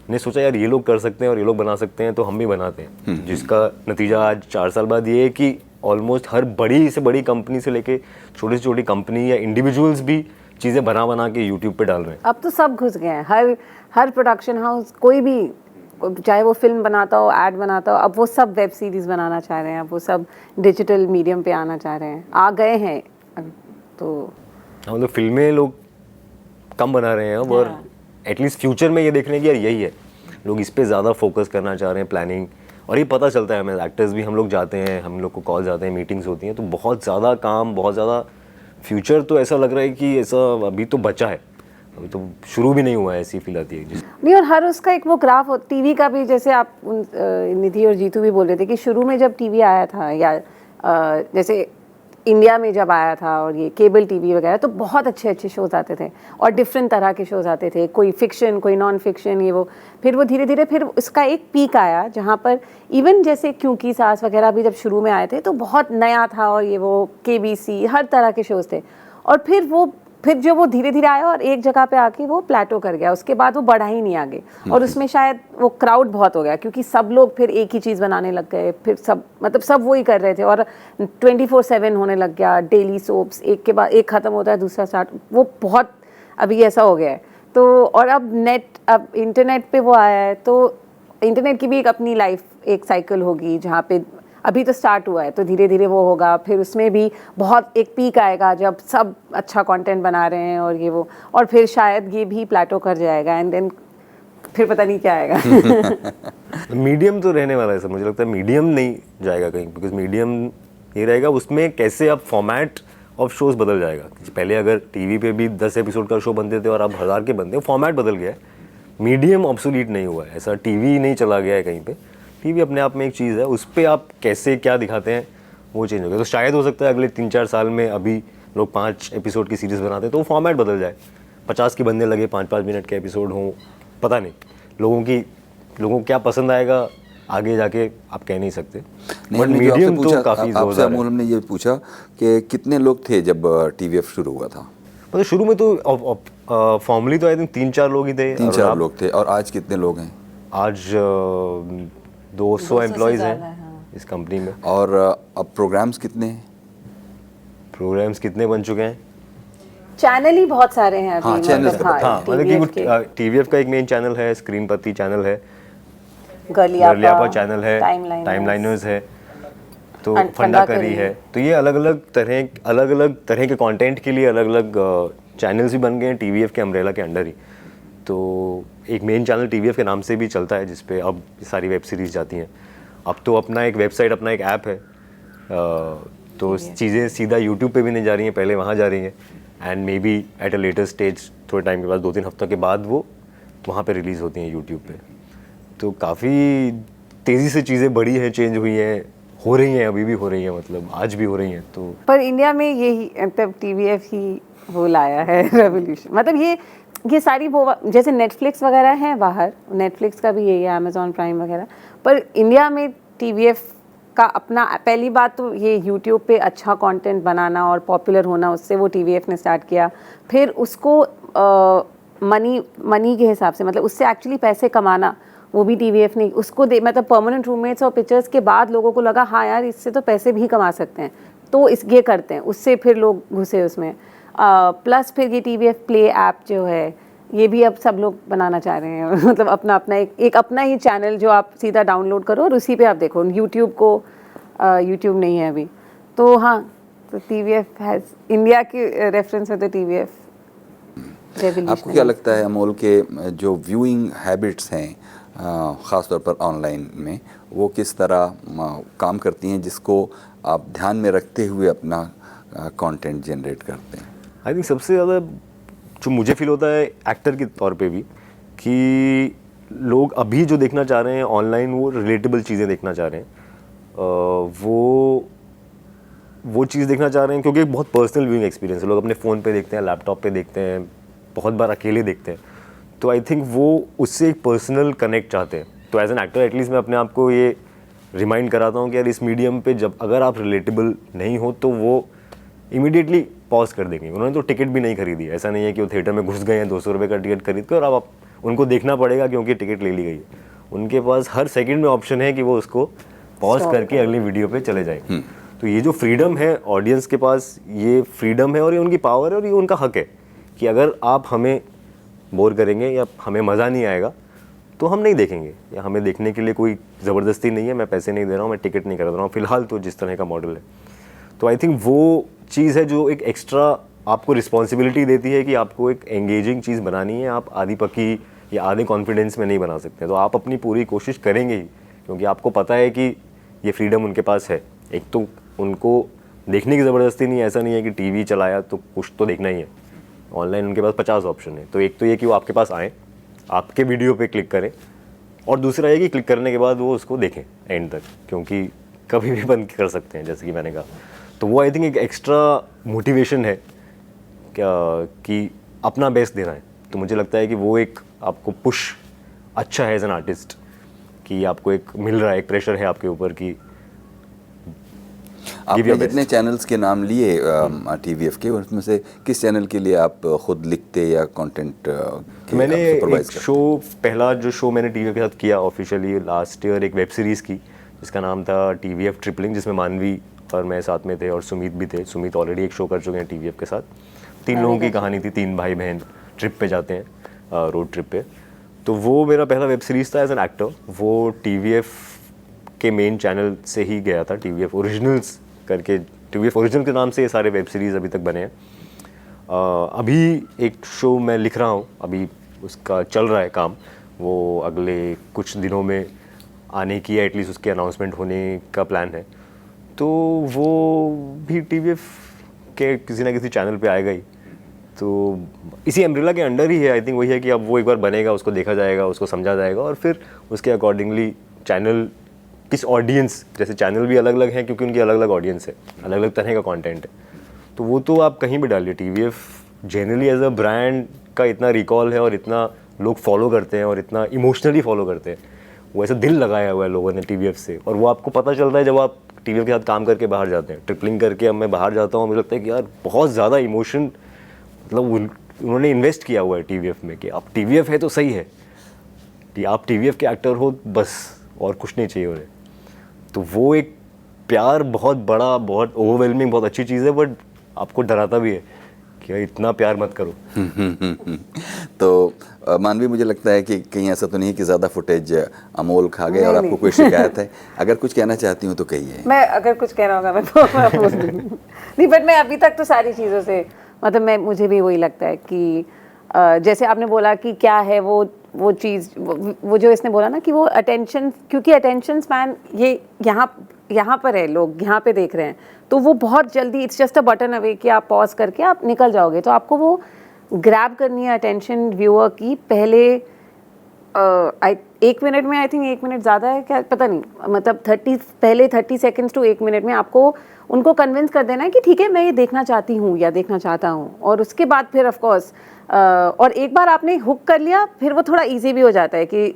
ने सोचा यार ये लोग कर सकते हैं और ये लोग बना सकते हैं तो हम भी बनाते हैं, जिसका नतीजा आज 4 साल बाद ये है कि ऑलमोस्ट हर बड़ी से बड़ी कंपनी से लेके छोटी से छोटी कंपनी या इंडिविजुअल्स भी चीज़ें बना के यूट्यूब पे डाल रहे हैं। अब तो सब घुस गए हैं, हर प्रोडक्शन हाउस, कोई भी, चाहे वो फिल्म बनाता हो, ऐड बनाता हो, अब वो सब वेब सीरीज़ बनाना चाह रहे हैं, अब वो सब डिजिटल मीडियम पे आना चाह रहे हैं, आ गए हैं। तो हम लोग फिल्में लोग कम बना रहे हैं, और एटलीस्ट फ्यूचर में ये देख रहे हैं कि यार यही है, लोग इस पे ज़्यादा फोकस करना चाह रहे हैं, प्लानिंग, और ये पता चलता है हमें, एक्टर्स भी हम लोग जाते हैं, हम लोग को कॉल्स आते हैं, मीटिंग्स होती हैं, तो बहुत ज़्यादा काम, बहुत ज़्यादा फ्यूचर, तो ऐसा लग रहा है कि ऐसा अभी तो बचा है, अभी तो शुरू भी नहीं हुआ है, ऐसी फील आती है। नहीं, और हर उसका एक वो ग्राफ हो, टीवी का भी, जैसे आप निधि और जीतू भी बोल रहे थे कि शुरू में जब टीवी आया था, या जैसे इंडिया में जब आया था और ये केबल टीवी वगैरह, तो बहुत अच्छे अच्छे शोज़ आते थे और डिफरेंट तरह के शोज़ आते थे, कोई फिक्शन, कोई नॉन फिक्शन, ये वो। फिर वो धीरे धीरे फिर उसका एक पीक आया जहाँ पर इवन जैसे क्योंकि सास वगैरह भी जब शुरू में आए थे तो बहुत नया था, और ये वो KBC, हर तरह के शोज़ थे। और फिर जो वो धीरे धीरे आया और एक जगह पे आके वो प्लेटो कर गया, उसके बाद वो बढ़ा ही नहीं आगे, और उसमें शायद वो क्राउड बहुत हो गया क्योंकि सब लोग फिर एक ही चीज़ बनाने लग गए, फिर सब वही कर रहे थे, और 24/7 होने लग गया, डेली सोप्स, एक के बाद एक ख़त्म होता है दूसरा स्टार्ट, वो बहुत अभी ऐसा हो गया है। तो और अब इंटरनेट पे वो आया है, तो इंटरनेट की भी एक अपनी लाइफ, एक साइकिल होगी जहाँ पे अभी तो स्टार्ट हुआ है, तो धीरे धीरे वो होगा, फिर उसमें भी बहुत एक पीक आएगा जब सब अच्छा कंटेंट बना रहे हैं और ये वो, और फिर शायद ये भी प्लेटो कर जाएगा, एंड देन फिर पता नहीं क्या आएगा। मीडियम तो रहने वाला है सर, मुझे लगता है मीडियम नहीं जाएगा कहीं, बिकॉज मीडियम ये रहेगा, उसमें कैसे अब फॉर्मेट ऑफ शोज़ बदल जाएगा। पहले अगर टीवी पे भी 10 एपिसोड का शो बनते थे और अब 1000 के बनते हैं, फॉर्मेट बदल गया है, मीडियम ऑब्सोलीट नहीं हुआ है, ऐसा टीवी नहीं चला गया है कहीं पे, टीवी अपने आप में एक चीज़ है, उस पर आप कैसे क्या दिखाते हैं वो चेंज हो गया। तो शायद हो सकता है अगले 3-4 साल में, अभी लोग 5 एपिसोड की सीरीज़ बनाते हैं तो वो फॉर्मेट बदल जाए, 50 के बनने लगे, 5-5 मिनट के एपिसोड हों, पता नहीं लोगों को क्या पसंद आएगा आगे जाके आप कह नहीं सकते। बट मीडियम तो काफ़ी आपसे अमोल हमने ये पूछा कि कितने लोग थे जब TVF शुरू हुआ था? मतलब शुरू में तो फॉर्मली तो आई थिंक 3-4 लोग ही थे। 3-4 लोग थे, और आज कितने लोग हैं? आज 200 एम्प्लॉयज़ हैं इस कंपनी में। और अब प्रोग्राम्स कितने हैं? प्रोग्राम्स कितने बन चुके हैं? चैनल ही बहुत सारे हैं अभी। हाँ, चैनल्स का हाँ, मतलब कि TVF का एक मेन चैनल है, स्क्रीनपति चैनल है, गर्लियापा चैनल है, टाइमलाइनर्स है, तो फंडा फंडाकरी है। तो ये अलग अलग तरह के कंटेंट के लिए अलग अलग चैनल्स भी बन गए हैं TVF के अम्ब्रेला के अंडर ही। तो एक मेन चैनल TVF के नाम से भी चलता है, जिसपे अब सारी वेब सीरीज़ जाती हैं। अब तो अपना एक वेबसाइट, अपना एक ऐप है, तो चीज़ें सीधा यूट्यूब पे भी नहीं जा रही हैं, पहले वहाँ जा रही हैं, and may be at a later stage थोड़े टाइम के बाद, 2-3 हफ्तों के बाद वो वहाँ पे रिलीज़ होती हैं यूट्यूब पे। तो काफ़ी तेज़ी से चीज़ें बढ़ी हैं, चेंज हुई हैं, हो रही हैं, अभी भी हो रही हैं, मतलब आज भी हो रही हैं। तो पर इंडिया में यही, मतलब TVF ही वो लाया है रेवोल्यूशन। मतलब ये सारी वो, जैसे नेटफ्लिक्स वगैरह हैं बाहर, नेटफ्लिक्स का भी यही है, अमेजॉन प्राइम वगैरह, पर इंडिया में TVF का अपना, पहली बात तो ये यूट्यूब पे अच्छा कंटेंट बनाना और पॉपुलर होना, उससे वो TVF ने स्टार्ट किया। फिर उसको मनी के हिसाब से, मतलब उससे एक्चुअली पैसे कमाना, वो भी TVF ने उसको मतलब परमानेंट रूममेट्स और पिक्चर्स के बाद लोगों को लगा हाँ यार इससे तो पैसे भी कमा सकते हैं, तो ये करते हैं, उससे फिर लोग घुसे उसमें। प्लस फिर ये TVF प्ले ऐप जो है, ये भी अब सब लोग बनाना चाह रहे हैं मतलब अपना एक अपना ही चैनल जो आप सीधा डाउनलोड करो और उसी पे आप देखो। यूट्यूब नहीं है अभी, तो हाँ, तो TVF हैज़, इंडिया के रेफरेंस में तो TVF रेवोल्यूशन। आपको क्या लगता है अमोल के जो व्यूइंग हैबिट्स हैं ख़ासतौर पर ऑनलाइन में, वो किस तरह काम करती हैं, जिसको आप ध्यान में रखते हुए अपना कंटेंट जनरेट करते हैं? आई थिंक सबसे ज़्यादा जो मुझे फील होता है एक्टर के तौर पे भी, कि लोग अभी जो देखना चाह रहे हैं ऑनलाइन, वो रिलेटेबल चीज़ें देखना चाह रहे हैं, वो चीज़ देखना चाह रहे हैं, क्योंकि एक बहुत पर्सनल व्यूइंग एक्सपीरियंस है। लोग अपने फ़ोन पे देखते हैं, लैपटॉप पे देखते हैं, बहुत बार अकेले देखते हैं, तो आई थिंक वो उससे एक पर्सनल कनेक्ट चाहते हैं। तो एज एन एक्टर एटलीस्ट मैं अपने आप को ये रिमाइंड कराता हूँ कि यार इस मीडियम पे जब अगर आप रिलेटेबल नहीं हो तो वो इमीडिएटली पॉज कर देंगे। उन्होंने तो टिकट भी नहीं खरीदी, ऐसा नहीं है कि वो थिएटर में घुस गए हैं 200 रुपये का टिकट खरीद कर, और अब आप उनको देखना पड़ेगा क्योंकि टिकट ले ली गई है। उनके पास हर सेकंड में ऑप्शन है कि वो उसको पॉज करके अगली वीडियो पे चले जाएं। तो ये जो फ्रीडम है ऑडियंस के पास, ये फ्रीडम है और ये उनकी पावर है और ये उनका हक है कि अगर आप हमें बोर करेंगे या हमें मज़ा नहीं आएगा तो हम नहीं देखेंगे, या हमें देखने के लिए कोई ज़बरदस्ती नहीं है, मैं पैसे नहीं दे रहा हूँ, मैं टिकट नहीं करा रहा हूँ फिलहाल तो जिस तरह का मॉडल है। तो आई थिंक वो चीज़ है जो एक एक्स्ट्रा आपको रिस्पॉन्सिबिलिटी देती है कि आपको एक एंगेजिंग चीज़ बनानी है। आप आधी पक्की या आधे कॉन्फिडेंस में नहीं बना सकते, तो आप अपनी पूरी कोशिश करेंगे ही, क्योंकि आपको पता है कि ये फ्रीडम उनके पास है। एक तो उनको देखने की ज़बरदस्ती नहीं है, ऐसा नहीं है कि टीवी चलाया तो कुछ तो देखना ही है, ऑनलाइन उनके पास 50 ऑप्शन है। तो एक तो ये कि वो आपके पास आएँ, आपके वीडियो पे क्लिक करें, और दूसरा ये कि क्लिक करने के बाद वो उसको देखें एंड तक, क्योंकि कभी भी बंद कर सकते हैं जैसे कि मैंने कहा। तो वो आई थिंक एक एक्स्ट्रा मोटिवेशन है क्या कि अपना बेस्ट देना है। तो मुझे लगता है कि वो एक आपको पुश अच्छा है एज एन आर्टिस्ट कि आपको एक मिल रहा है, एक प्रेशर है आपके ऊपर कि आपने जितने चैनल्स के नाम लिए टीवीएफ के, उसमें से किस चैनल के लिए आप खुद लिखते या कंटेंट मैंने एक शो, पहला जो शो मैंने टीवीएफ के साथ किया ऑफिशियली लास्ट ईयर, एक वेब सीरीज़ की जिसका नाम था टीवीएफ ट्रिपलिंग, जिसमें मानवी और मैं साथ में थे और सुमित भी थे। सुमित ऑलरेडी एक शो कर चुके हैं टीवीएफ के साथ। 3 लोगों की कहानी थी, 3 भाई बहन ट्रिप पे जाते हैं, रोड ट्रिप पे। तो वो मेरा पहला वेब सीरीज़ था एज एन एक्टर। वो टीवीएफ के मेन चैनल से ही गया था, टीवीएफ ओरिजिनल्स करके, टीवीएफ ओरिजिनल के नाम से ये सारे वेब सीरीज़ अभी तक बने हैं। अभी एक शो मैं लिख रहा हूँ, अभी उसका चल रहा है काम, वो अगले कुछ दिनों में आने की, एटलीस्ट उसके अनाउंसमेंट होने का प्लान है। तो वो भी टीवीएफ के किसी ना किसी चैनल पे आएगा ही, तो इसी अम्ब्रेला के अंडर ही है। आई थिंक वही है कि अब वो एक बार बनेगा, उसको देखा जाएगा, उसको समझा जाएगा, और फिर उसके अकॉर्डिंगली चैनल किस ऑडियंस, जैसे चैनल भी अलग अलग हैं क्योंकि उनकी अलग अलग ऑडियंस है, अलग अलग तरह का कंटेंट है, तो वो तो आप कहीं भी डालिए। TVF generally as a brand का इतना रिकॉल है और इतना लोग फॉलो करते हैं और इतना इमोशनली फॉलो करते हैं, वो ऐसा दिल लगाया हुआ है लोगों ने टीवीएफ से, और वो आपको पता चलता है जब आप टीवीएफ के साथ काम करके बाहर जाते हैं। ट्रिपलिंग करके अब मैं बाहर जाता हूँ, मुझे लगता है कि यार बहुत ज़्यादा इमोशन, मतलब उन्होंने इन्वेस्ट किया हुआ है टीवीएफ में कि आप टीवीएफ है तो सही है कि आप टीवीएफ के एक्टर हो बस, और कुछ नहीं चाहिए उन्हें। तो वो एक प्यार बहुत बड़ा, बहुत ओवरवेलमिंग, बहुत अच्छी चीज़ है, बट आपको डराता भी है कि इतना प्यार मत करो। तो मानवी, मुझे लगता है कि कहीं ऐसा तो नहीं है कि ज़्यादा फुटेज अमोल खा गए और आपको कोई शिकायत है? अगर कुछ कहना चाहती हूँ तो कहिए। मैं अगर कुछ कहना होगा मैं तो बोल दूँगी। नहीं, बट मैं अभी तक तो सारी चीज़ों से, मतलब मुझे भी वही लगता है कि जैसे आपने बोला कि क्या है वो चीज़, वो जो इसने बोला ना कि वो अटेंशन, क्योंकि अटेंशन स्पैन ये यहाँ पर है, लोग यहाँ पे देख रहे हैं, तो वो बहुत जल्दी, it's just a button away कि आप पॉज करके आप निकल जाओगे। तो आपको वो ग्रैब करनी है अटेंशन व्यूअर की पहले 1 मिनट में। आई थिंक 1 मिनट ज़्यादा है क्या, पता नहीं, मतलब 30 सेकेंड्स टू 1 मिनट में आपको उनको कन्विंस कर देना है कि ठीक है मैं ये देखना चाहती हूँ या देखना चाहता हूँ, और उसके बाद फिर ऑफ कोर्स और एक बार आपने हुक कर लिया फिर वो थोड़ा इजी भी हो जाता है कि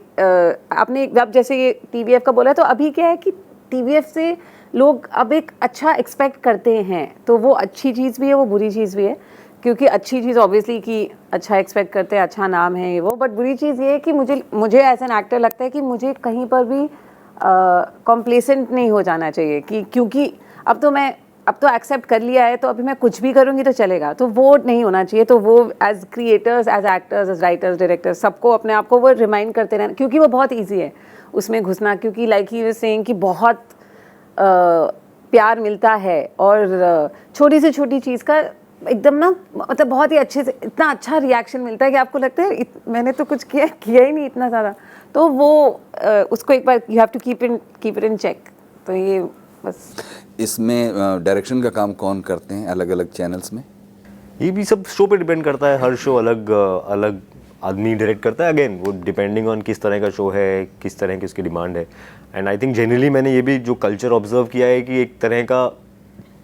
आपने अब जैसे ये टीवीएफ का बोला, तो अभी क्या है कि टीवीएफ से लोग अब एक अच्छा एक्सपेक्ट करते हैं, तो वो अच्छी चीज़ भी है, वो बुरी चीज़ भी है। क्योंकि अच्छी चीज़ ऑब्वियसली कि अच्छा एक्सपेक्ट करते हैं, अच्छा नाम है ये वो, बट बुरी चीज़ ये है कि मुझे एज एन एक्टर लगता है कि मुझे कहीं पर भी कॉम्प्लेसेंट नहीं हो जाना चाहिए कि क्योंकि अब तो एक्सेप्ट कर लिया है, तो अभी मैं कुछ भी करूँगी तो चलेगा, तो वो नहीं होना चाहिए। तो वो as creators, as actors, as writers, directors, सबको अपने आप को वो रिमाइंड करते रहना, क्योंकि वो बहुत ईजी है उसमें घुसना, क्योंकि लाइक ही वाज सेइंग कि बहुत प्यार मिलता है, और छोटी से छोटी चीज़ का एकदम ना, मतलब बहुत ही अच्छे से इतना अच्छा रिएक्शन मिलता है कि आपको लगता है मैंने तो कुछ किया ही नहीं इतना ज़्यादा। तो वो उसको एक बार you have to keep it in check. तो ये बस। इसमें डायरेक्शन का काम कौन करते हैं अलग अलग चैनल्स में? ये भी सब शो पे डिपेंड करता है, हर शो अलग अलग आदमी डायरेक्ट करता है। अगेन वो डिपेंडिंग ऑन किस तरह का शो है, किस तरह की उसकी डिमांड है। एंड आई थिंक जनरली मैंने ये भी जो कल्चर ऑब्जर्व किया है कि एक तरह का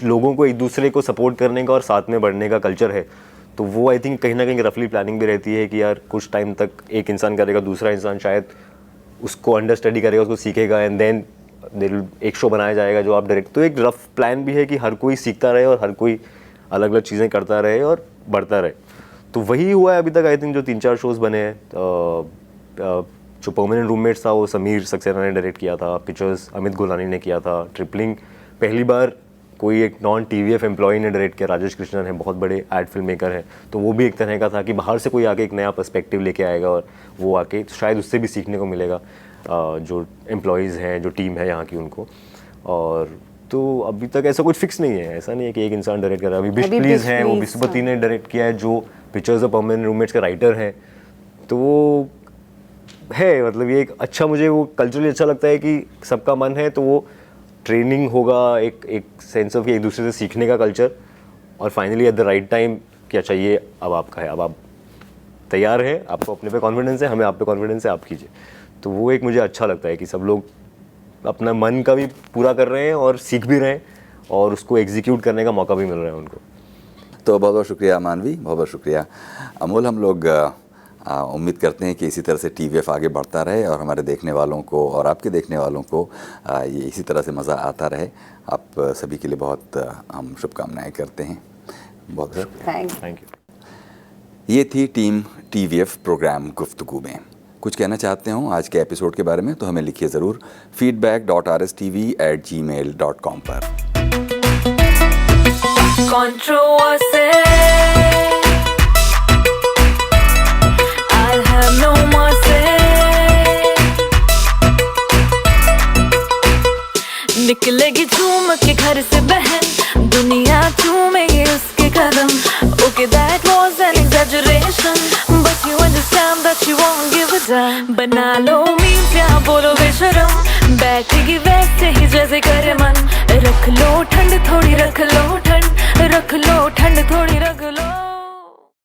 लोगों को एक दूसरे को सपोर्ट करने का और साथ में बढ़ने का कल्चर है। तो वो आई थिंक कहीं ना कहीं रफली प्लानिंग भी रहती है कि यार कुछ टाइम तक एक इंसान करेगा, दूसरा इंसान शायद उसको अंडर स्टडी करेगा, उसको सीखेगा, एंड देन एक शो बनाया जाएगा जो आप डायरेक्ट। तो एक रफ प्लान भी है कि हर कोई सीखता रहे और हर कोई अलग अलग चीज़ें करता रहे और बढ़ता रहे। तो वही हुआ है अभी तक। आई थिंक जो 3-4 शोज़ बने हैं, जो परमानेंट रूममेट्स था वो समीर सक्सेना ने डायरेक्ट किया था, पिक्चर्स अमित गोलानी ने किया था, ट्रिपलिंग पहली बार कोई एक नॉन TVF एम्प्लॉय ने डायरेक्ट किया, राजेश कृष्णन है, बहुत बड़े एड फिल्म मेकर हैं। तो वो भी एक तरह का था कि बाहर से कोई आके एक नया पर्सपेक्टिव लेके आएगा और वो आके शायद उससे भी सीखने को मिलेगा जो एम्प्लॉयज़ हैं, जो टीम है यहाँ की उनको। और तो अभी तक ऐसा कुछ फिक्स नहीं है, ऐसा नहीं है कि एक इंसान डायरेक्ट कर रहा है। अभी बिश प्लीज हैं, वो विश्वपति ने डायरेक्ट किया है जो पिक्चर्स ऑफ परमानेंट रूममेट्स के राइटर हैं। तो वो है, मतलब ये एक अच्छा, मुझे वो कल्चरली अच्छा लगता है कि सबका मन है तो वो ट्रेनिंग होगा, एक सेंस ऑफ कि एक दूसरे से सीखने का कल्चर, और finally at the right time क्या चाहिए अब आपका है, अब आप तैयार हैं, आपको अपने पे कॉन्फिडेंस है, हमें आप पे कॉन्फिडेंस है, आप कीजिए। तो वो एक मुझे अच्छा लगता है कि सब लोग अपना मन का भी पूरा कर रहे हैं और सीख भी रहे हैं और उसको एग्जीक्यूट करने का मौका भी मिल रहा है उनको। तो बहुत बहुत शुक्रिया मानवी, बहुत बहुत शुक्रिया अमोल। हम लोग उम्मीद करते हैं कि इसी तरह से TVF आगे बढ़ता रहे और हमारे देखने वालों को और आपके देखने वालों को ये इसी तरह से मज़ा आता रहे। आप सभी के लिए बहुत हम शुभकामनाएं करते हैं। बहुत थैंक यू। ये थी टीम TVF प्रोग्राम गुफ्तगू में। कुछ कहना चाहते हो आज के एपिसोड के बारे में तो हमें लिखिए ज़रूर feedback.rstv@gmail.com पर। निकलेगी झूम के घर से बहन, दुनिया झूमेगी उसके कदम। Okay, that was an exaggeration, but you understand that you won't give a damn. बना लो मीम्स या बोलो बेशरम, बैठेगी वैसे ही जैसे करे मन। रख लो ठंड थोड़ी, रख लो ठंड, रख लो ठंड थोड़ी, रख लो